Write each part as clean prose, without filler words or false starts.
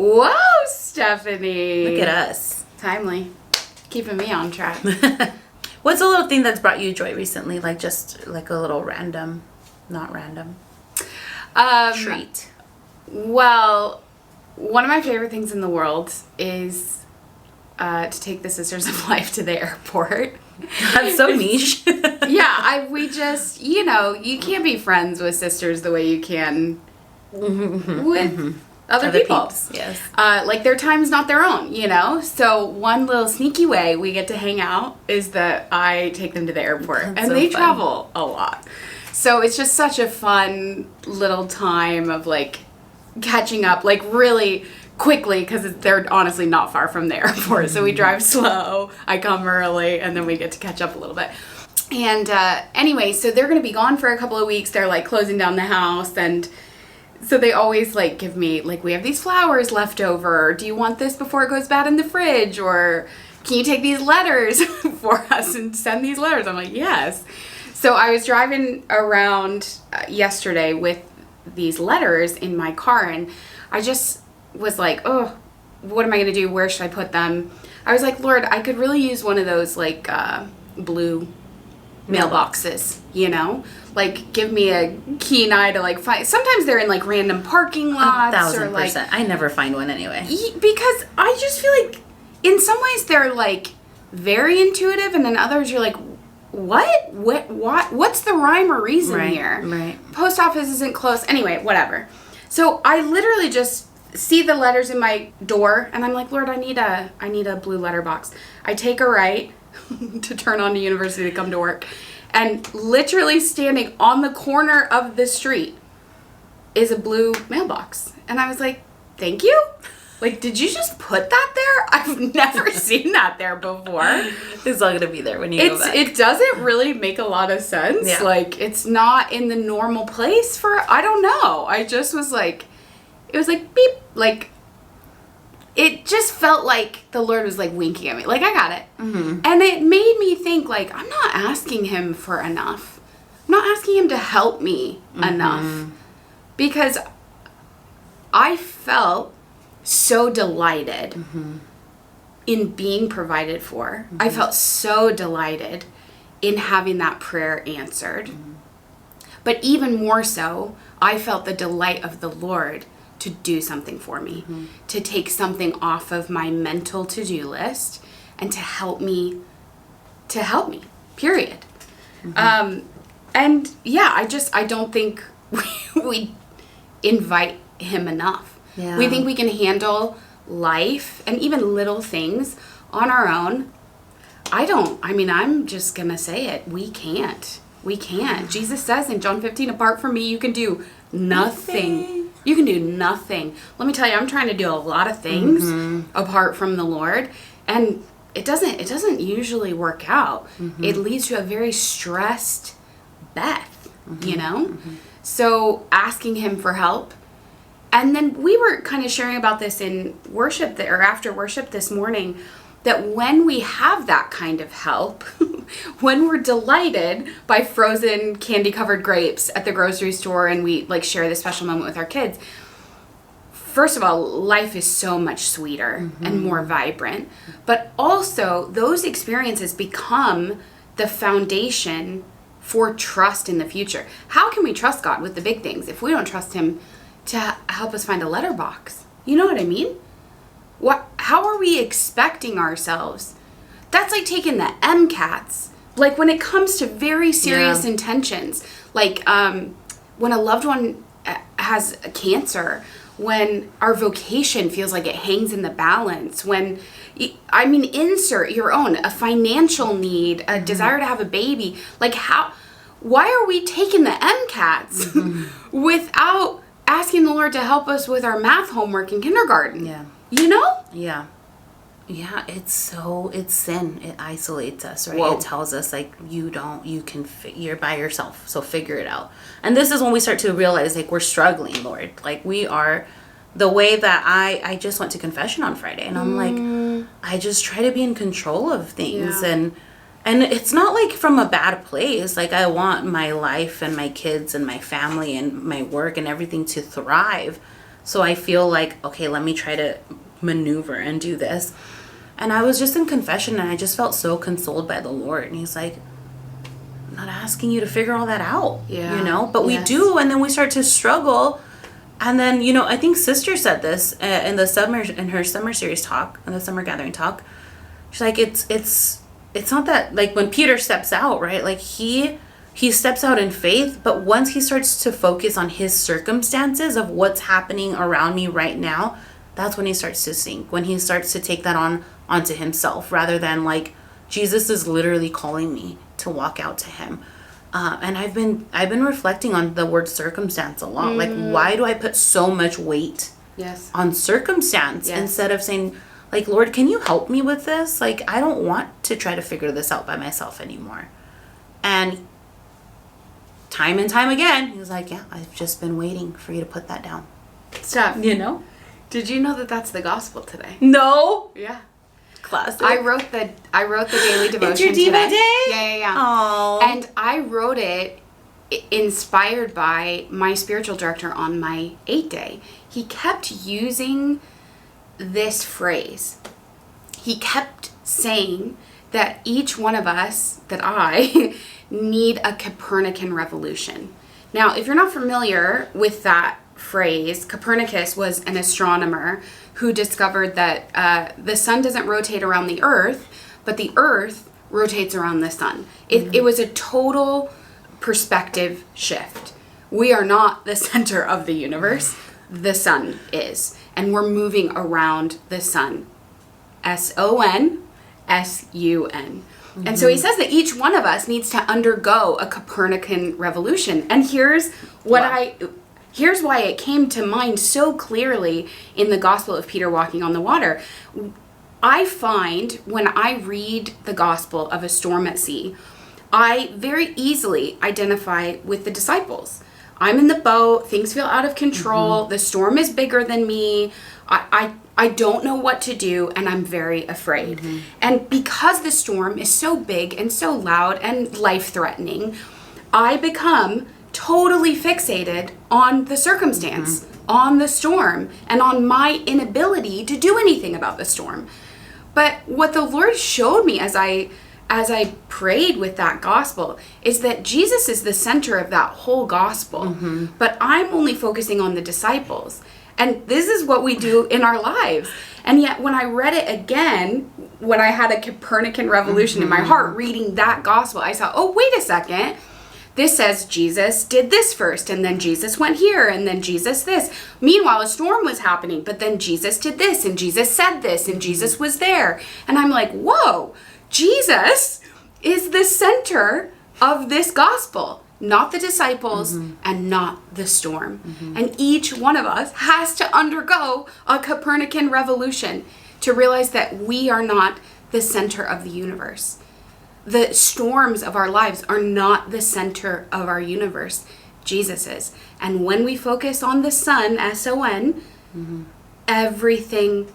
Whoa, Stephanie. Look at us. Timely. Keeping me on track. What's a little thing that's brought you joy recently? Like just like a little not random treat. Well, one of my favorite things in the world is to take the Sisters of Life to the airport. That's so niche. Yeah, we just, you can't be friends with sisters the way you can with other people. Peeps, yes. Like their time's not their own, So one little sneaky way we get to hang out is that I take them to the airport. That's and they fun. travel a lot. So it's just such a fun little time of like catching up, like really quickly, because they're honestly not far from the airport. So we drive slow, I come early, and then we get to catch up a little bit. And anyway, so they're going to be gone for a couple of weeks. They're like closing down the house, and so they always like give me like, we have these flowers left over. Do you want this before it goes bad in the fridge? Or can you take these letters for us and send these letters? I'm like, yes. So I was driving around yesterday with these letters in my car, and I just was like, oh, what am I going to do? Where should I put them? I was like, Lord, I could really use one of those like blue mailboxes, like give me a keen eye to like find. Sometimes they're in like random parking lots. 1,000%. Or like, I never find one anyway. Because I just feel like in some ways they're like very intuitive, and in others you're like, what's the rhyme or reason here? Right. Post office isn't close. Anyway, whatever. So I literally just see the letters in my door, and I'm like, Lord, I need a blue letterbox. I take a right to turn on to university to come to work, and literally standing on the corner of the street is a blue mailbox. And I was like, thank you. Like, did you just put that there? I've never seen that there before. It's all going to be there when you go back. It doesn't really make a lot of sense. Yeah. Like, it's not in the normal place for, I don't know. I just was like, it was like, beep. Like, it just felt like the Lord was like winking at me. Like, I got it. Mm-hmm. And it made me think, like, I'm not asking him for enough. I'm not asking him to help me enough. Because I felt so delighted in being provided for. I felt so delighted in having that prayer answered. But even more so, I felt the delight of the Lord to do something for me, to take something off of my mental to-do list and to help me, period. And yeah, I don't think we invite him enough. Yeah. We think we can handle life and even little things on our own. I'm just going to say it. We can't. Jesus says in John 15, apart from me, you can do nothing. You can do nothing. Let me tell you, I'm trying to do a lot of things apart from the Lord. And it doesn't usually work out. It leads to a very stressed Beth, So asking him for help. And then we were kind of sharing about this in worship or after worship this morning, that when we have that kind of help, when we're delighted by frozen candy-covered grapes at the grocery store and we like share this special moment with our kids, first of all, life is so much sweeter and more vibrant. But also, those experiences become the foundation for trust in the future. How can we trust God with the big things if we don't trust him to help us find a letterbox? You know what I mean? How are we expecting ourselves? That's like taking the MCATs. Like when it comes to very serious intentions, like when a loved one has cancer, when our vocation feels like it hangs in the balance, when, insert your own, a financial need, a desire to have a baby. Like why are we taking the MCATs without asking the Lord to help us with our math homework in kindergarten? Yeah. Yeah. Yeah, it's sin. It isolates us, right? Whoa. It tells us like you're by yourself, so figure it out. And this is when we start to realize like we're struggling, Lord. Like we are, the way that I just went to confession on Friday, and I'm like, I just try to be in control of things, and it's not like from a bad place. Like I want my life and my kids and my family and my work and everything to thrive. So I feel like, okay, let me try to maneuver and do this. And I was just in confession, and I just felt so consoled by the Lord. And he's like, I'm not asking you to figure all that out, but we do. And then we start to struggle. And then, I think Sister said this in her summer series talk, in the summer gathering talk. She's like, it's not that, like, when Peter steps out, right? Like, he steps out in faith, but once he starts to focus on his circumstances of what's happening around me right now, that's when he starts to sink, when he starts to take that onto himself, rather than, like, Jesus is literally calling me to walk out to him. And I've been reflecting on the word circumstance a lot. Like, why do I put so much weight on circumstance instead of saying, like, Lord, can you help me with this? Like, I don't want to try to figure this out by myself anymore. And time and time again, he was like, yeah, I've just been waiting for you to put that down. Steph, did you know that that's the gospel today? No. Yeah. Classic. I wrote the daily devotion It's your Diva today. Day? Yeah. Oh. And I wrote it inspired by my spiritual director on my 8 day. He kept using this phrase. He kept saying that each one of us, that I, need a Copernican revolution. Now, if you're not familiar with that phrase, Copernicus was an astronomer who discovered that the sun doesn't rotate around the earth, but the earth rotates around the sun. It was a total perspective shift. We are not the center of the universe. The sun is. And we're moving around the sun. S-O-N, S-U-N. And so he says that each one of us needs to undergo a Copernican revolution. And here's why it came to mind so clearly in the Gospel of Peter walking on the water. I find when I read the Gospel of a storm at sea, I very easily identify with the disciples. I'm in the boat, things feel out of control, the storm is bigger than me, I don't know what to do, and I'm very afraid. And because the storm is so big and so loud and life-threatening, I become totally fixated on the circumstance, on the storm, and on my inability to do anything about the storm. But what the Lord showed me as I prayed with that gospel is that Jesus is the center of that whole gospel. But I'm only focusing on the disciples. And this is what we do in our lives. And yet when I read it again, when I had a Copernican revolution in my heart reading that gospel, I saw, oh, wait a second. This says Jesus did this first, and then Jesus went here, and then Jesus this. Meanwhile, a storm was happening, but then Jesus did this, and Jesus said this, and Jesus was there. And I'm like, whoa, Jesus is the center of this gospel, not the disciples and not the storm. And each one of us has to undergo a Copernican revolution to realize that we are not the center of the universe. The storms of our lives are not the center of our universe. Jesus is. And when we focus on the sun, S-O-N, everything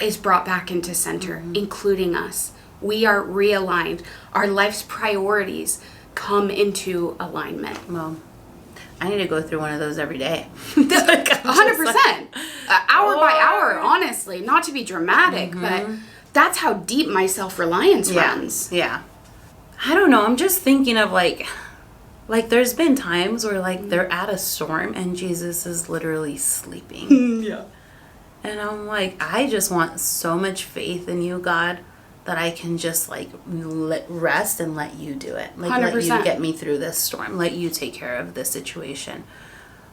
is brought back into center, including us. We are realigned. Our life's priorities come into alignment. Well, I need to go through one of those every day. 100%. Hour by hour, honestly. Not to be dramatic, but that's how deep my self-reliance runs. Yeah. I don't know. I'm just thinking of like there's been times where like they're at a storm and Jesus is literally sleeping. And I'm like, I just want so much faith in you, God, that I can just like rest and let you do it. Like 100%. let you get me through this storm. Let you take care of this situation.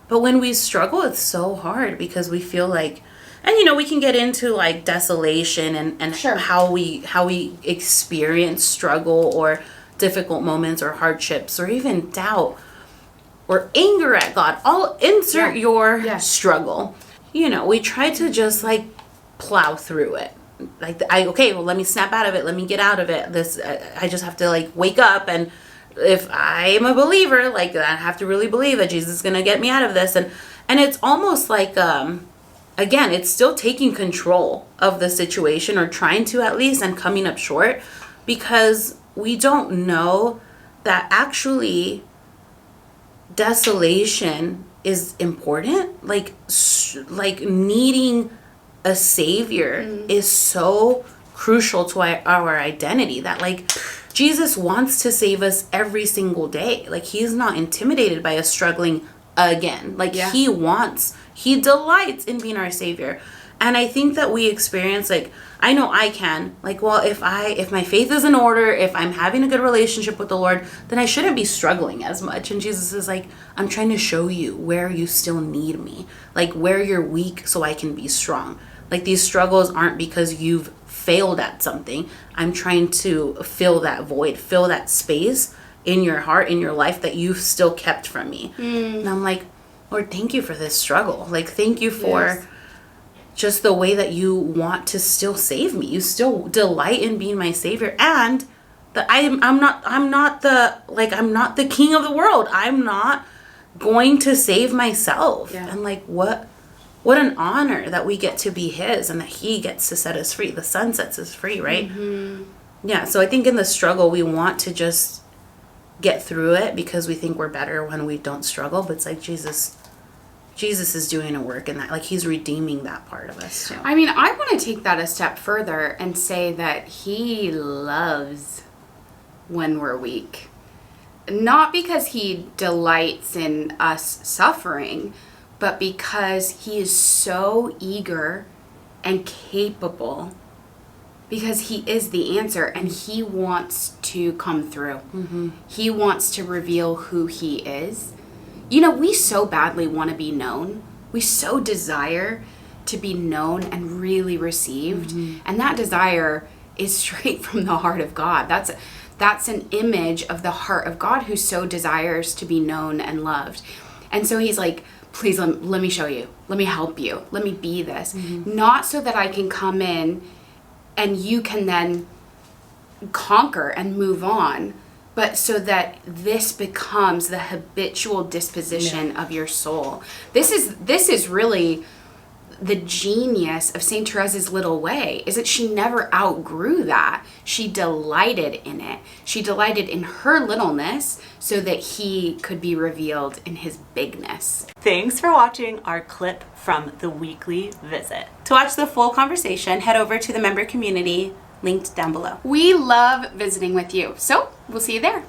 But when we struggle, it's so hard because we feel like, and we can get into like desolation and how we experience struggle or difficult moments or hardships or even doubt or anger at God. I'll insert your struggle. We try to just like plow through it. Like let me snap out of it. Let me get out of it. I just have to like wake up, and if I am a believer, like I have to really believe that Jesus is going to get me out of this. And it's almost like again, it's still taking control of the situation, or trying to at least, and coming up short, because we don't know that actually desolation is important. Like needing a savior is so crucial to our identity, that like Jesus wants to save us every single day. Like he's not intimidated by us struggling again. Like he delights in being our savior. And I think that we experience, like, I know I can, like, well, if my faith is in order, if I'm having a good relationship with the Lord, then I shouldn't be struggling as much. And Jesus is like, I'm trying to show you where you still need me, like where you're weak so I can be strong. Like these struggles aren't because you've failed at something. I'm trying to fill that void, fill that space in your heart, in your life that you've still kept from me. And I'm like, Lord, thank you for this struggle. Like, thank you for just the way that you want to still save me. You still delight in being my savior, and that I'm not the king of the world. I'm not going to save myself. And like, what an honor that we get to be his, and that he gets to set us free. The son sets us free, right? Yeah. So I think in the struggle, we want to just get through it because we think we're better when we don't struggle. But it's like Jesus is doing a work in that. Like he's redeeming that part of us too. I mean, I want to take that a step further and say that he loves when we're weak. Not because he delights in us suffering, but because he is so eager and capable, because he is the answer, and he wants to come through. He wants to reveal who he is. You know, we so badly want to be known. We so desire to be known and really received. And that desire is straight from the heart of God. That's an image of the heart of God, who so desires to be known and loved. And so he's like, please let me show you. Let me help you. Let me be this. Not so that I can come in and you can then conquer and move on, but so that this becomes the habitual disposition of your soul. This is really the genius of Saint Teresa's little way, is that she never outgrew that. She delighted in it. She delighted in her littleness so that he could be revealed in his bigness. Thanks for watching our clip from the weekly visit. To watch the full conversation, head over to the member community linked down below. We love visiting with you, so we'll see you there.